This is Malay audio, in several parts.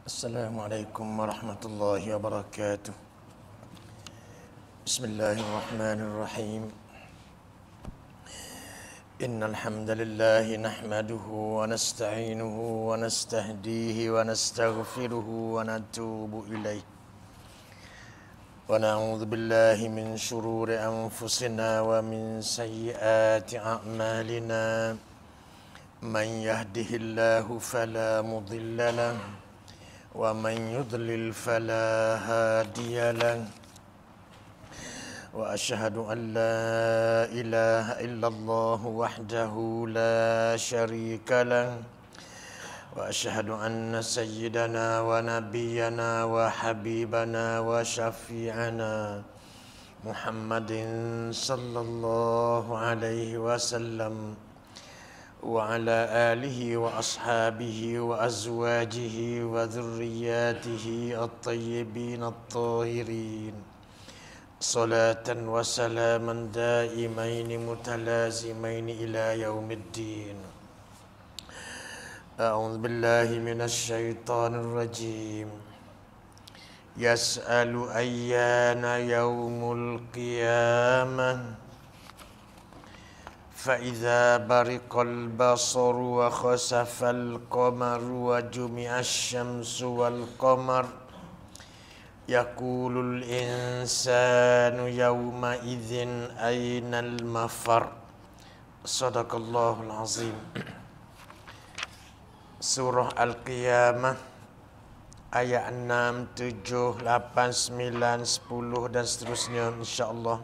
Assalamualaikum warahmatullahi wabarakatuh. Bismillahirrahmanirrahim. Innal hamdalillah nahmaduhu wa nasta'inuhu wa nastahdihi wa nastaghfiruhu wa natubu ilaih. Wa na'udzu billahi min shururi anfusina wa min sayyiati a'malina. Man yahdihillahu fala mudilla lahu ومن يضلل فلا هادي له وأشهد أن لا إله إلا الله وحده لا شريك له وأشهد أن سيدنا ونبينا وحبيبنا وشفيعنا محمد صلى الله عليه وسلم وعلى آله وأصحابه وأزواجه وذرياته الطيبين الطاهرين صلاة وسلاما دائمين متلازمين إلى يوم الدين. أعوذ بالله من الشيطان الرجيم. يسأل أيان يوم القيامة فإذا برق البصر وخسف القمر وجمع الشمس والقمر يقول الإنسان يومئذ أين المفر. صدق الله العظيم. Surah Al-Qiyamah ayat 6, 7, 8, 9, 10 dan seterusnya insya-Allah.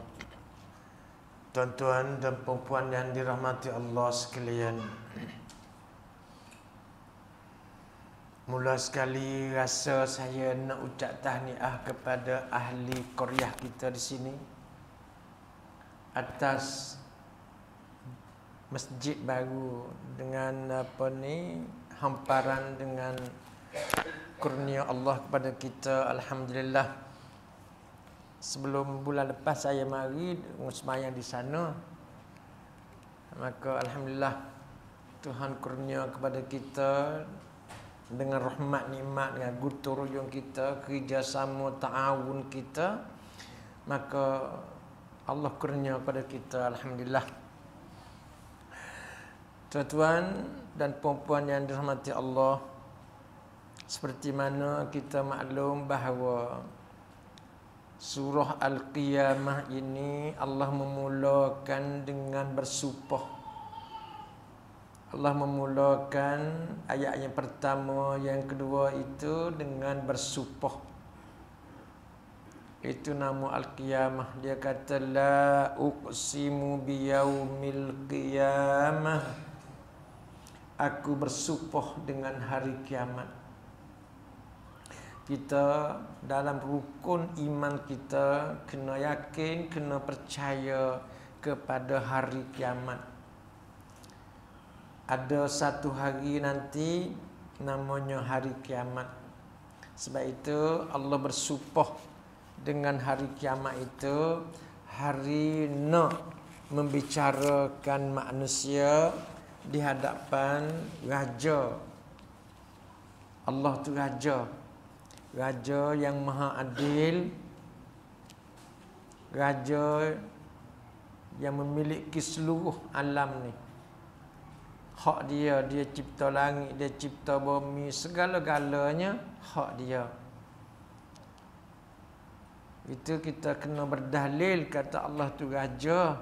Tuan-tuan dan puan-puan yang dirahmati Allah sekalian, mula sekali rasa saya nak ucap tahniah kepada ahli qaryah kita di sini atas masjid baru dengan hamparan dengan kurnia Allah kepada kita. Alhamdulillah. Sebelum bulan lepas saya mari sembahyang di sana. Maka alhamdulillah Tuhan kurnia kepada kita dengan rahmat nikmat, dengan gotong royong kita, kerjasama ta'awun kita, maka Allah kurnia kepada kita, alhamdulillah. Tuan-tuan dan puan-puan yang dirahmati Allah, seperti mana kita maklum bahawa Surah Al-Qiyamah ini Allah memulakan dengan bersumpah. Allah memulakan ayat yang pertama, yang kedua itu dengan bersumpah. Itu nama Al-Qiyamah. Dia kata la uqsimu biyaumil qiyamah. Aku bersumpah dengan hari kiamat. Kita dalam rukun iman kita kena yakin, kena percaya kepada hari kiamat. Ada satu hari nanti namanya hari kiamat. Sebab itu Allah bersumpah dengan hari kiamat itu, hari nak membicarakan manusia di hadapan Raja. Allah tu Raja. Raja yang maha adil, Raja yang memiliki seluruh alam ni. Hak dia, dia cipta langit, dia cipta bumi, segala-galanya hak dia. Itu kita kena berdalil kata Allah tu Raja.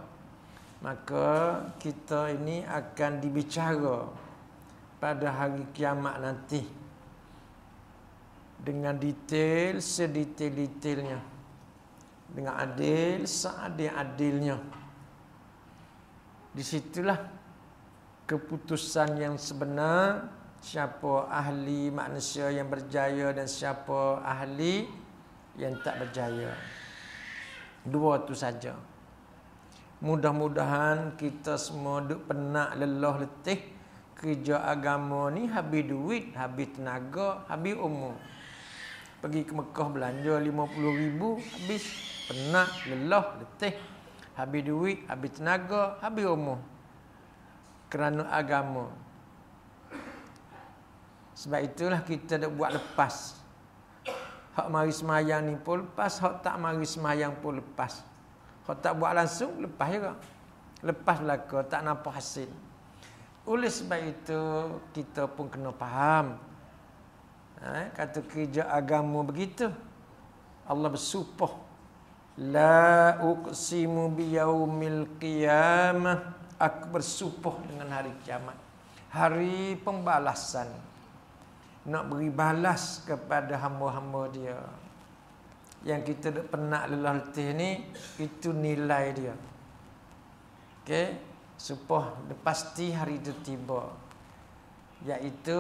Maka kita ini akan dibicara pada hari kiamat nanti dengan detail, sedetail-detailnya, dengan adil, seadil-adilnya. Di situlah keputusan yang sebenar, siapa ahli manusia yang berjaya dan siapa ahli yang tak berjaya. Dua tu saja. Mudah-mudahan kita semua duk penat, lelah, letih kerja agama ni, habis duit, habis tenaga, habis umur. Pergi ke Mekah belanja 50,000, habis penat, lelah, letih, habis duit, habis tenaga, habis umur kerana agama. Sebab itulah kita dah buat lepas. Hak mari semayang ni pun lepas, hak tak mari semayang pun lepas. Hak tak buat langsung, lepas juga. Lepas belaka, tak nampak hasil. Oleh sebab itu, kita pun kena faham. Kata kerja agama begitu. Allah bersumpah. La uqsimu biyaumil qiyamah. Aku bersumpah dengan hari kiamat. Hari pembalasan. Nak beri balas kepada hamba-hamba dia. Yang kita dah penat lelah letih ni, itu nilai dia. Okey, supaya pasti hari itu tiba. Iaitu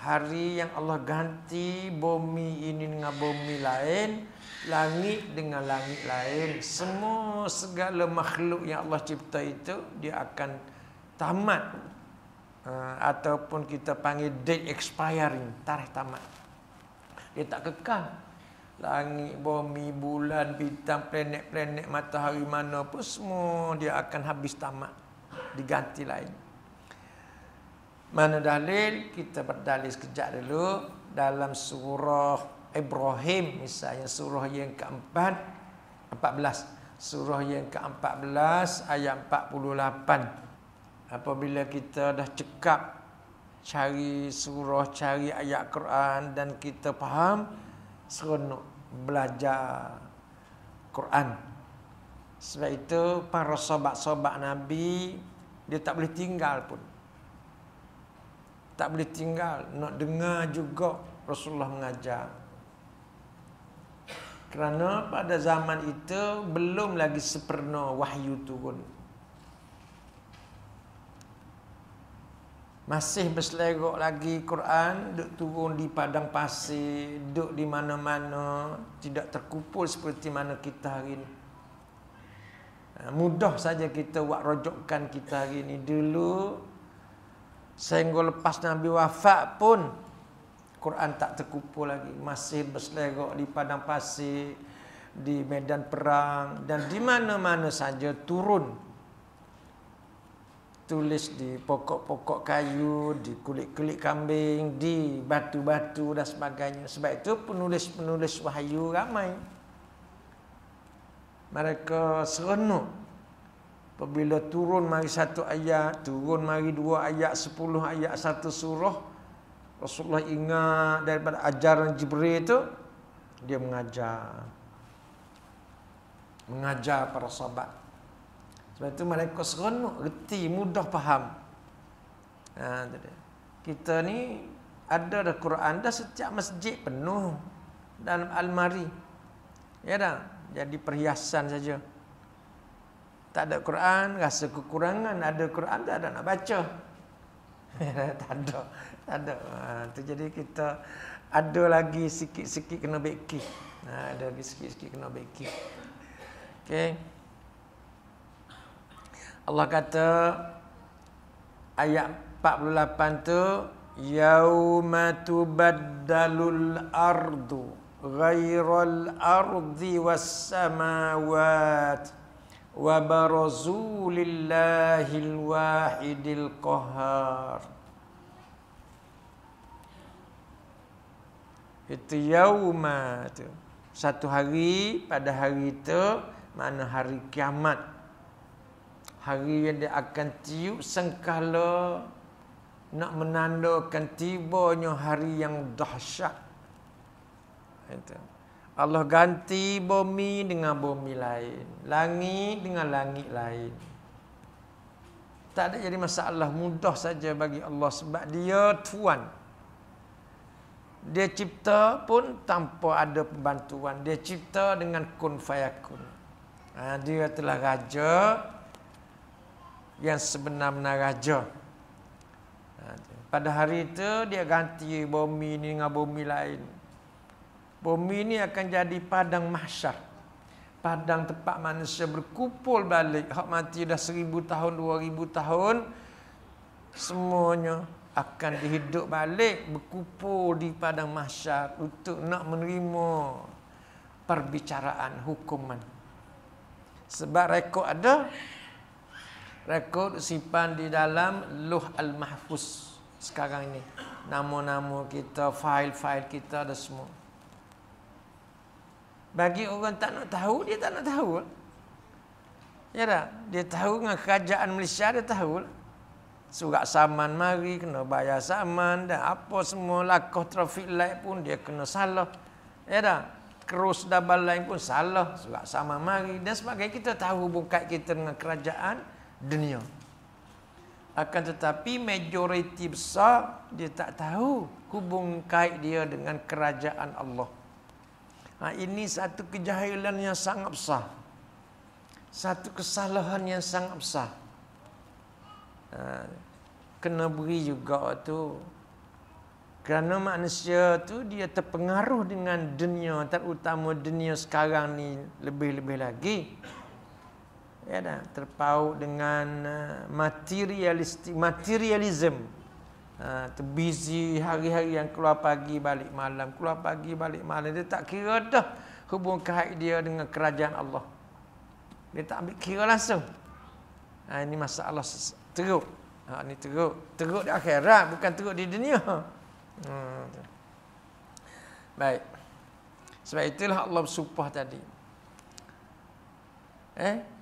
hari yang Allah ganti bumi ini dengan bumi lain, langit dengan langit lain. Semua segala makhluk yang Allah cipta itu dia akan tamat. Ataupun kita panggil date expiring, tarikh tamat. Dia tak kekal. Langit, bumi, bulan, bintang, planet-planet, matahari mana pun semua dia akan habis tamat. Diganti lain. Mana dalil? Kita berdalil sekejap dulu. Dalam surah Ibrahim misalnya, surah yang keempat, 14. Surah yang ke-14 ayat 48. Apabila kita dah cekap cari surah, cari ayat Quran dan kita faham, seronok belajar Quran. Sebab itu para sahabat-sahabat Nabi dia tak boleh tinggal pun. Tak boleh tinggal nak dengar juga Rasulullah mengajar. Kerana pada zaman itu belum lagi sempurna wahyu turun. Masih berselerok lagi Quran, duk turun di padang pasir, duk di mana-mana, tidak terkumpul seperti mana kita hari ini. Mudah saja kita buat rojokkan kita hari ini. Dulu, sehingga lepas Nabi wafat pun, Quran tak terkumpul lagi. Masih berselerok di padang pasir, di medan perang, dan di mana-mana saja turun. Tulis di pokok-pokok kayu, di kulit-kulit kambing, di batu-batu dan sebagainya. Sebab itu penulis-penulis wahyu ramai. Mereka seronok. Apabila turun mari satu ayat, turun mari dua ayat, 10 ayat satu surah, Rasulullah ingat daripada ajaran Jibril itu, dia mengajar para sahabat. Sebab itu mereka seronok, reti, mudah faham. Kita ni ada dah Quran dah, setiap masjid penuh dalam almari. Ya dah, jadi perhiasan saja. Tak ada Quran, rasa kekurangan. Ada Quran, tak ada nak baca. tak ada. Tu jadi kita ada lagi sikit-sikit kena beki. Ada lagi sikit-sikit kena beki. Okey. Allah kata ayat 48 tu, yauma tubaddalul ardu ghairal ardi was samawat wa barazu lillahil wahidil qahhar. Itu yauma tu, satu hari, pada hari itu mana hari kiamat. Hari yang dia akan tiup sengkala nak menandakan tibanya hari yang dahsyat. Itu. Allah ganti bumi dengan bumi lain, langit dengan langit lain. Tak ada jadi masalah, mudah saja bagi Allah sebab dia Tuan. Dia cipta pun tanpa ada pembantuan. Dia cipta dengan kun fayakun. Dia telah raja yang sebenar-benar raja. Pada hari itu dia ganti bumi ini dengan bumi lain. Bumi ini akan jadi padang mahsyar, padang tempat manusia berkumpul balik. Hak mati dah 1000 tahun, 2000 tahun, semuanya akan dihidup balik, berkumpul di padang mahsyar untuk nak menerima perbicaraan hukuman. Sebab rekod ada, rekod simpan di dalam Lauh Al-Mahfuz sekarang ini. nama-nama kita, fail-fail kita ada semua. Bagi orang tak nak tahu, dia tak nak tahu. Ya tak? Dia tahu dengan kerajaan Malaysia, dia tahu. Surat saman mari, kena bayar saman dan apa semua, lakoh traffic light pun dia kena salah. Ya tak? Krus double line pun salah. Surat saman mari dan sebagainya. Kita tahu hubung kait kita dengan kerajaan dunia. Akan tetapi majoriti besar dia tak tahu hubung kait dia dengan kerajaan Allah. Ini satu kejahilan yang sangat besar. Satu kesalahan yang sangat besar. Kena beri juga tu. Kerana manusia tu dia terpengaruh dengan dunia, terutama dunia sekarang ni lebih-lebih lagi. Ya dah, terpaut dengan materialism. Busy hari-hari yang keluar pagi balik malam, keluar pagi balik malam. Dia tak kira dah hubung kait dia dengan kerajaan Allah. Dia tak ambil kira langsung. Ini masalah teruk. Ini teruk di akhirat, bukan teruk di dunia. Baik. Sebab itulah Allah bersumpah tadi.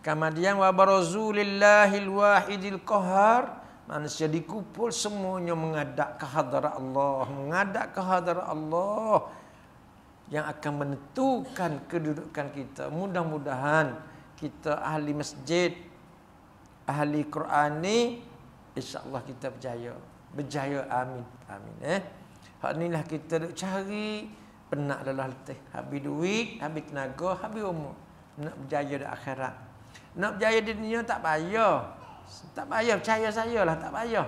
Kemudian wa barazu lillahil wahidil qahar. Manusia dikumpul semuanya menghadap ke hadarat Allah, menghadap ke hadarat Allah yang akan menentukan kedudukan kita. Mudah-mudahan kita ahli masjid, ahli Quran ni, insya-Allah kita berjaya. Berjaya, amin. Amin. Hak inilah kita duk cari, penat lelah letih, habis duit, habis tenaga, habis umur. Nak berjaya di akhirat. Nak berjaya di dunia tak payah. Tak payah, percaya saya lah, tak payah.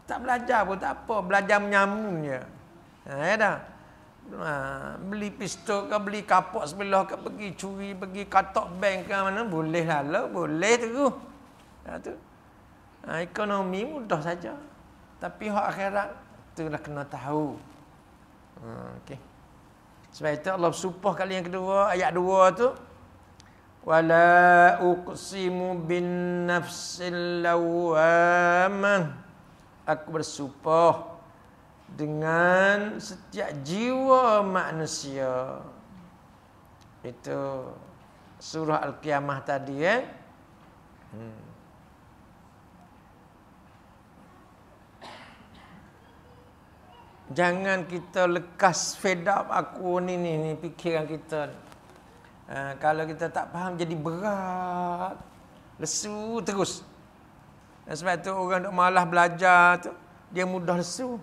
Tak belajar pun tak apa, belajar menyamun je. Ya dah. Beli pistol ke, beli kapok sebelah ke, pergi curi, pergi katok bank ke mana, boleh lah, boleh tu. Tu. Ekonomi mudah saja. Tapi hak akhirat itulah kena tahu. Okey. Sebab itu Allah bersumpah kali yang kedua, ayat 2 tu. Wala uqsimu bin nafsil lawamah. Aku bersumpah dengan setiap jiwa manusia. Itu surah Al-Qiyamah tadi Jangan kita lekas fed up aku ni fikiran kita. Kalau kita tak faham jadi berat, lesu terus. Dan sebab tu orang duk malas belajar tu, dia mudah lesu.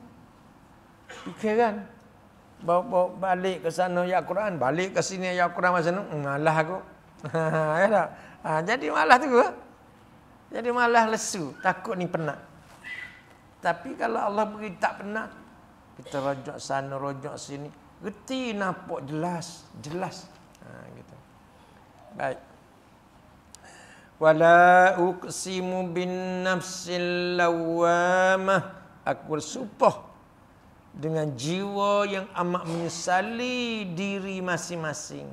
Fikiran bawa balik ke sana ayat Quran, balik ke sini ayat Quran macam tu, malas aku. Ya tak? Jadi malas tu. Jadi malas lesu, takut ni penat. Tapi kalau Allah beri tak penat, kita rojak sana, rojak sini, reti nampak jelas. Gitu. Baik. Wala uqsimu bin nafsil lawamah. Aku bersumpah dengan jiwa yang amat menyesali diri masing-masing.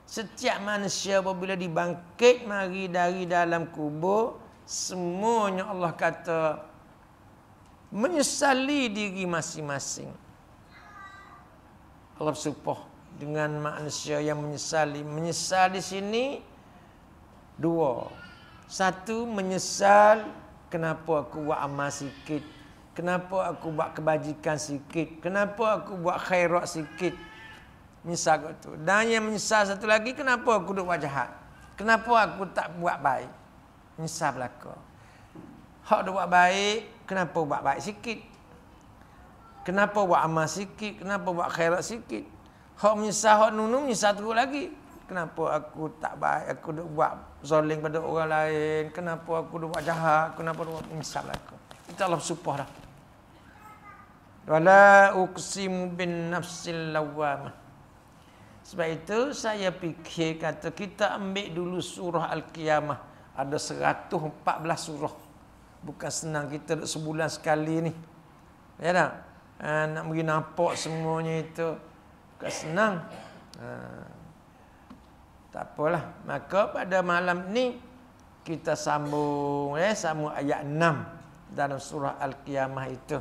Setiap manusia apabila dibangkit mari dari dalam kubur, semuanya Allah kata menyesali diri masing-masing. Allah bersumpah dengan manusia yang menyesali. Menyesal di sini dua. Satu, menyesal kenapa aku buat amal sikit, kenapa aku buat kebajikan sikit, kenapa aku buat khairat sikit. Menyesal tu. Dan yang menyesal satu lagi, kenapa aku buat jahat, kenapa aku tak buat baik. Menyesal belaka. Hak dia buat baik, kenapa buat baik sikit, kenapa buat amal sikit, kenapa buat khairat sikit. Hak menyesal, hak nunu menyesal terus lagi. Kenapa aku tak baik, aku duk buat zalim pada orang lain, kenapa aku duk buat jahat, kenapa duk buat menyesal aku. Kita Allah bersumpah dah. Wala uqsimu bin nafsil lawamah. Sebab itu saya fikir kata kita ambil dulu surah Al-Qiyamah. Ada 114 surah. Bukan senang kita duk sebulan sekali ni. Ya tak? Nak bagi nampak semuanya itu bukan senang. Tak apalah. Maka pada malam ni kita sambung sambung ayat 6 dalam surah Al-Qiyamah itu.